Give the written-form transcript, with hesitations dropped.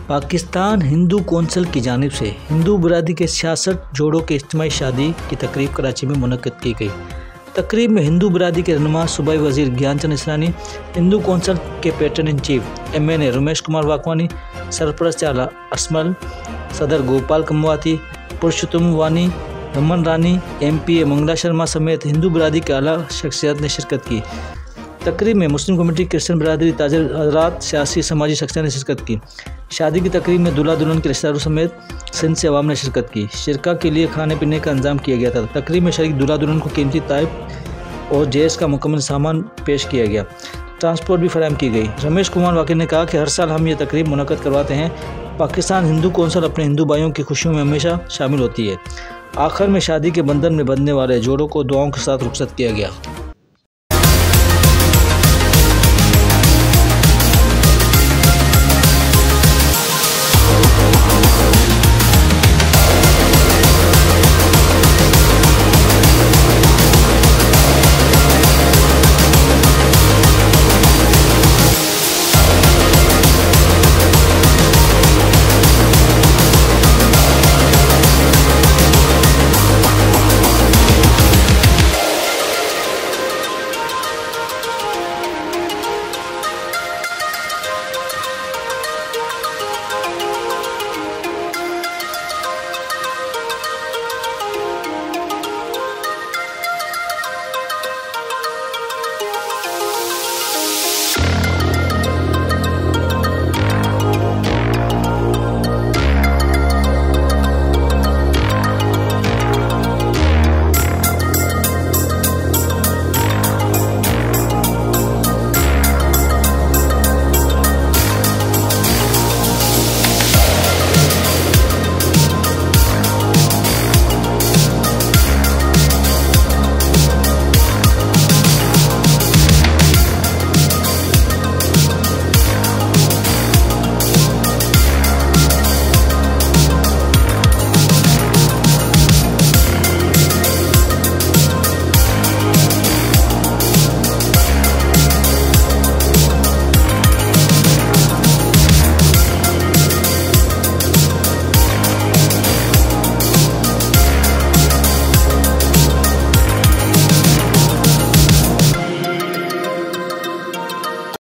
Pakistan Hindu council की जानिब से हिंदू बरादरी के 66 जोड़ों के इज्तिमाई शादी की तकरीब कराची में मुनक्किद की गई। तकरीब में हिंदू बरादरी के रहनुमा सूबाई वज़ीर ज्ञानचंद इसरानी, हिंदू कौंसिल के patron in chief MNA Ramesh Kumar Vankwani, सरपरस्त आला असमल, सदर गोपाल कमवाती, पुरुषोत्तम वानी, रमन रानी, MPA मंगला शर्मा समेत हिंदू बरादरी के आला शख्सियत ने शिरकत की। तकरीब में मुस्लिम कमेटी, क्रिश्चियन बरादरी, ताजिर हज़रात, सियासी समाजी शख्सियत ने शिरकत की। शादी की तकरीब में दूल्हा दुल्हन के रिश्तेदारों समेत सिंध से अवाम ने शिरकत की। शिरका के लिए खाने पीने का इंतजाम किया गया था। तकरीब में शरीक दूल्हा दुल्हन को कीमती ताइफ और जहेज़ का मुकम्मल सामान पेश किया गया। ट्रांसपोर्ट भी फराहम की गई। रमेश कुमार वाकई ने कहा कि हर साल हम ये तकरीब मुनक्किद करवाते हैं। पाकिस्तान हिंदू कौंसिल अपने हिंदू भाइयों की खुशियों में हमेशा शामिल होती है। आखिर में शादी के बंधन में बंधने वाले जोड़ों को दुआओं के साथ रुखसत किया गया।